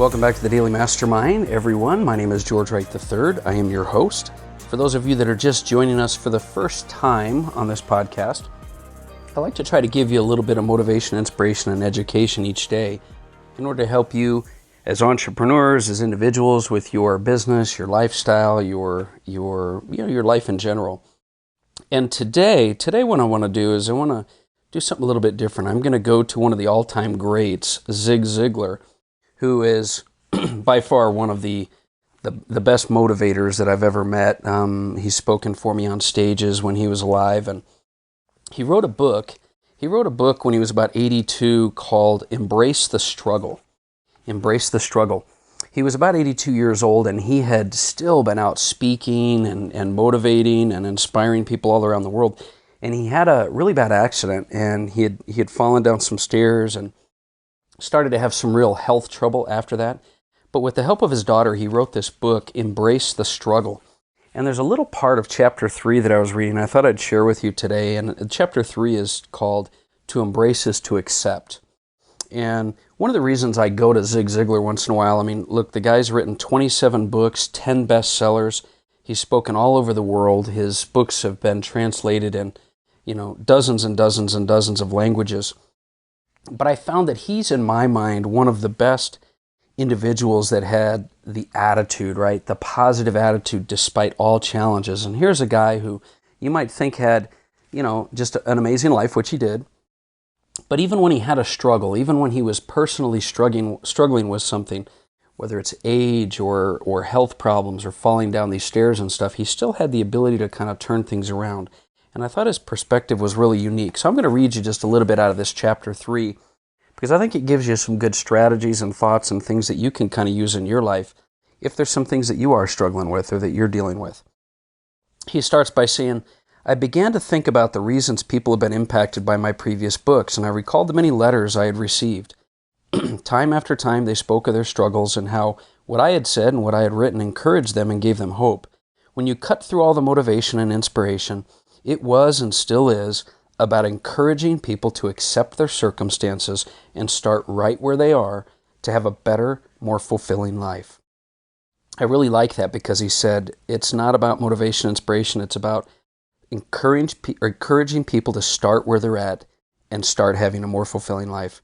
Welcome back to the Daily Mastermind, everyone. My name is George Wright III. I am your host. For those of you that are just joining us for the first time on this podcast, I like to try to give you a little bit of motivation, inspiration, and education each day in order to help you as entrepreneurs, as individuals with your business, your lifestyle, your life in general. And today what I want to do is I want to do something a little bit different. I'm going to go to one of the all-time greats, Zig Ziglar, who is by far one of the best motivators that I've ever met. He's spoken for me on stages when he was alive, and he wrote a book. He wrote a book when he was about 82 called Embrace the Struggle. Embrace the Struggle. He was about 82 years old, and he had still been out speaking and motivating and inspiring people all around the world. And he had a really bad accident, and he had fallen down some stairs and started to have some real health trouble after that. But with the help of his daughter, he wrote this book, Embrace the Struggle. And there's a little part of chapter 3 that I was reading I thought I'd share with you today. And chapter 3 is called To Embrace is to Accept. And one of the reasons I go to Zig Ziglar once in a while, I mean, look, the guy's written 27 books, 10 bestsellers. He's spoken all over the world. His books have been translated in, dozens and dozens and dozens of languages. But I found that he's, in my mind, one of the best individuals that had the attitude, right? The positive attitude despite all challenges. And here's a guy who you might think had, just an amazing life, which he did. But even when he had a struggle, even when he was personally struggling with something, whether it's age or health problems or falling down these stairs and stuff, he still had the ability to kind of turn things around. And I thought his perspective was really unique. So I'm going to read you just a little bit out of this chapter 3, because I think it gives you some good strategies and thoughts and things that you can kind of use in your life if there's some things that you are struggling with or that you're dealing with. He starts by saying, I began to think about the reasons people have been impacted by my previous books, and I recalled the many letters I had received. Time after time, they spoke of their struggles and how what I had said and what I had written encouraged them and gave them hope. When you cut through all the motivation and inspiration, it was and still is about encouraging people to accept their circumstances and start right where they are to have a better, more fulfilling life. I really like that because he said it's not about motivation and inspiration, it's about encouraging people to start where they're at and start having a more fulfilling life.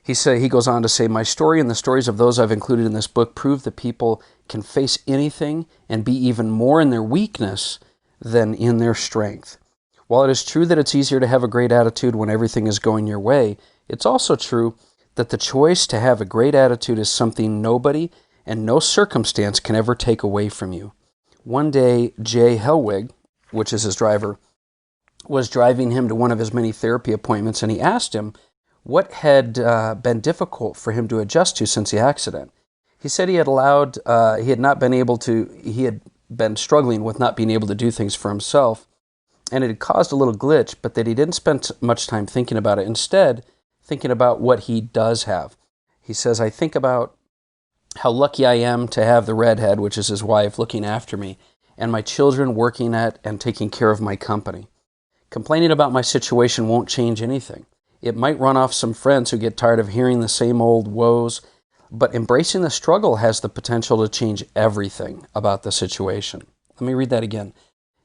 He goes on to say, my story and the stories of those I've included in this book prove that people can face anything and be even more in their weakness than in their strength. While it is true that it's easier to have a great attitude when everything is going your way, it's also true that the choice to have a great attitude is something nobody and no circumstance can ever take away from you. One day, Jay Helwig, which is his driver, was driving him to one of his many therapy appointments, and he asked him what had been difficult for him to adjust to since the accident. He said he had been struggling with not being able to do things for himself, and it had caused a little glitch, but that he didn't spend much time thinking about it. Instead, thinking about what he does have. He says, I think about how lucky I am to have the redhead, which is his wife, looking after me, and my children working at and taking care of my company. Complaining about my situation won't change anything. It might run off some friends who get tired of hearing the same old woes, but embracing the struggle has the potential to change everything about the situation. Let me read that again.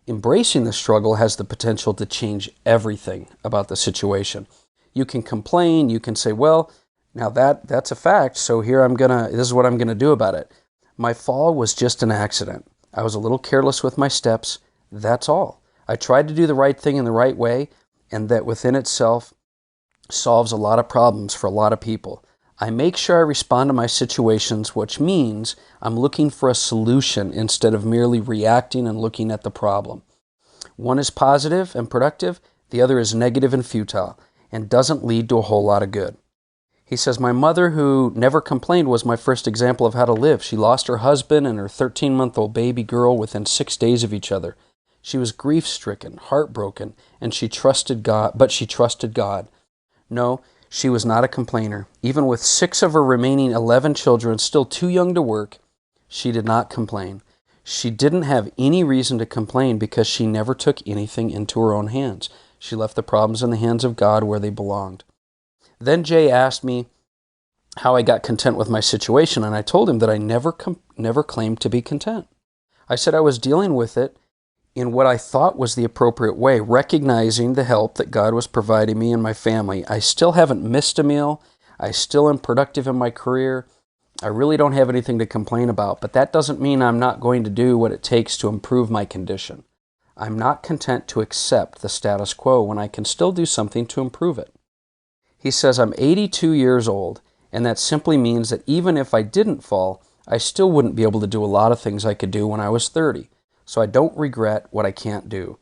Embracing the struggle has the potential to change everything about the situation. You can complain, you can say, well, now that's a fact, so this is what I'm gonna do about it. My fall was just an accident. I was a little careless with my steps, that's all. I tried to do the right thing in the right way, and that within itself solves a lot of problems for a lot of people. I make sure I respond to my situations, which means I'm looking for a solution instead of merely reacting and looking at the problem. One is positive and productive, the other is negative and futile, and doesn't lead to a whole lot of good. He says, my mother, who never complained, was my first example of how to live. She lost her husband and her 13-month-old baby girl within 6 days of each other. She was grief-stricken, heartbroken, and she trusted God, but she trusted God. No, she was not a complainer. Even with 6 of her remaining 11 children still too young to work, she did not complain. She didn't have any reason to complain because she never took anything into her own hands. She left the problems in the hands of God where they belonged. Then Jay asked me how I got content with my situation, and I told him that I never claimed to be content. I said I was dealing with it in what I thought was the appropriate way, recognizing the help that God was providing me and my family. I still haven't missed a meal. I still am productive in my career. I really don't have anything to complain about, but that doesn't mean I'm not going to do what it takes to improve my condition. I'm not content to accept the status quo when I can still do something to improve it. He says, I'm 82 years old, and that simply means that even if I didn't fall, I still wouldn't be able to do a lot of things I could do when I was 30. So I don't regret what I can't do.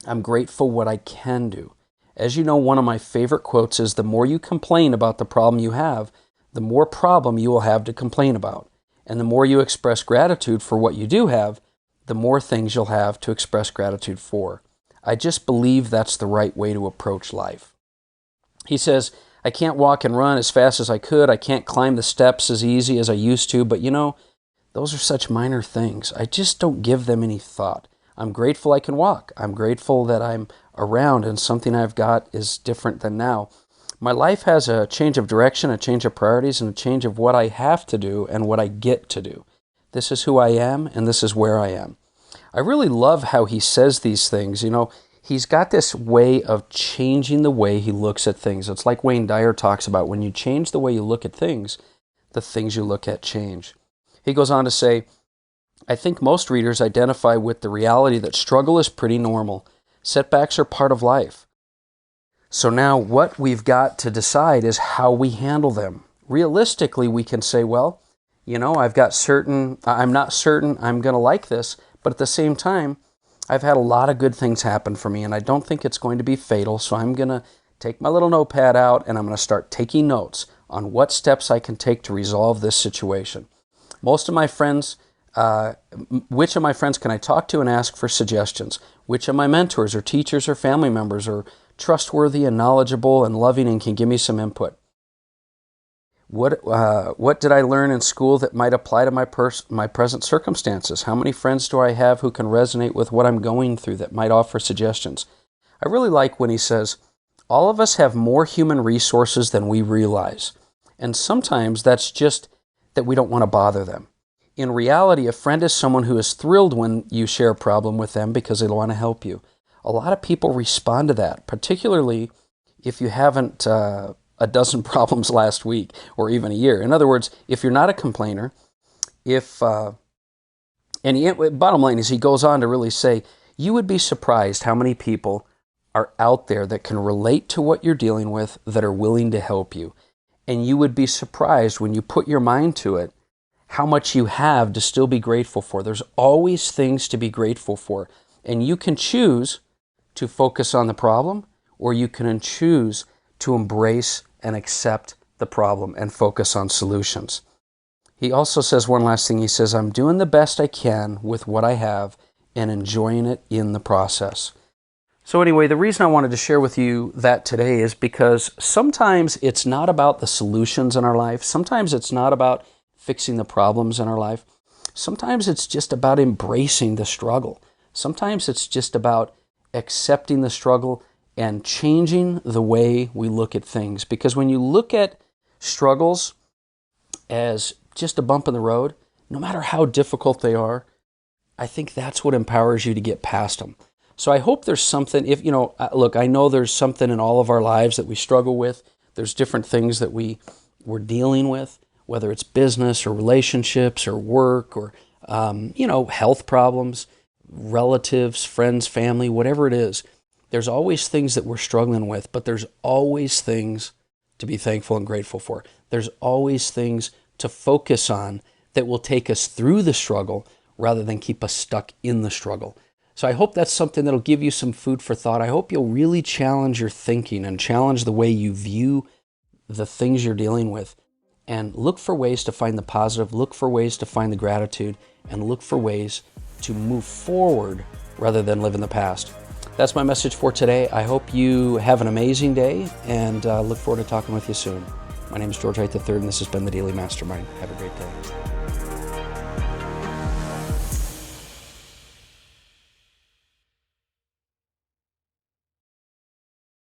I'm grateful what I can do. As you know, one of my favorite quotes is, the more you complain about the problem you have, the more problem you will have to complain about. And the more you express gratitude for what you do have, the more things you'll have to express gratitude for. I just believe that's the right way to approach life. He says, I can't walk and run as fast as I could. I can't climb the steps as easy as I used to. But those are such minor things. I just don't give them any thought. I'm grateful I can walk. I'm grateful that I'm around and something I've got is different than now. My life has a change of direction, a change of priorities, and a change of what I have to do and what I get to do. This is who I am, and this is where I am. I really love how he says these things. He's got this way of changing the way he looks at things. It's like Wayne Dyer talks about, when you change the way you look at things, the things you look at change. He goes on to say, I think most readers identify with the reality that struggle is pretty normal. Setbacks are part of life. So now what we've got to decide is how we handle them. Realistically, we can say, well, I'm not certain I'm going to like this, but at the same time, I've had a lot of good things happen for me, and I don't think it's going to be fatal, so I'm going to take my little notepad out, and I'm going to start taking notes on what steps I can take to resolve this situation. Most of my friends, which of my friends can I talk to and ask for suggestions? Which of my mentors or teachers or family members are trustworthy and knowledgeable and loving and can give me some input? What did I learn in school that might apply to my present circumstances? How many friends do I have who can resonate with what I'm going through that might offer suggestions? I really like when he says, all of us have more human resources than we realize. And sometimes that's just that we don't want to bother them. In reality, a friend is someone who is thrilled when you share a problem with them because they want to help you. A lot of people respond to that, particularly if you haven't a dozen problems last week or even a year. In other words, if you're not a complainer, bottom line is, he goes on to really say, you would be surprised how many people are out there that can relate to what you're dealing with, that are willing to help you. And you would be surprised when you put your mind to it, how much you have to still be grateful for. There's always things to be grateful for. And you can choose to focus on the problem, or you can choose to embrace and accept the problem and focus on solutions. He also says one last thing. He says, I'm doing the best I can with what I have and enjoying it in the process. So anyway, the reason I wanted to share with you that today is because sometimes it's not about the solutions in our life. Sometimes it's not about fixing the problems in our life. Sometimes it's just about embracing the struggle. Sometimes it's just about accepting the struggle and changing the way we look at things. Because when you look at struggles as just a bump in the road, no matter how difficult they are, I think that's what empowers you to get past them. So I hope there's something, look, I know there's something in all of our lives that we struggle with. There's different things that we're dealing with, whether it's business or relationships or work or, health problems, relatives, friends, family, whatever it is. There's always things that we're struggling with, but there's always things to be thankful and grateful for. There's always things to focus on that will take us through the struggle rather than keep us stuck in the struggle. So I hope that's something that'll give you some food for thought. I hope you'll really challenge your thinking and challenge the way you view the things you're dealing with, and look for ways to find the positive, look for ways to find the gratitude, and look for ways to move forward rather than live in the past. That's my message for today. I hope you have an amazing day, and look forward to talking with you soon. My name is George Wright III, and this has been the Daily Mastermind. Have a great day.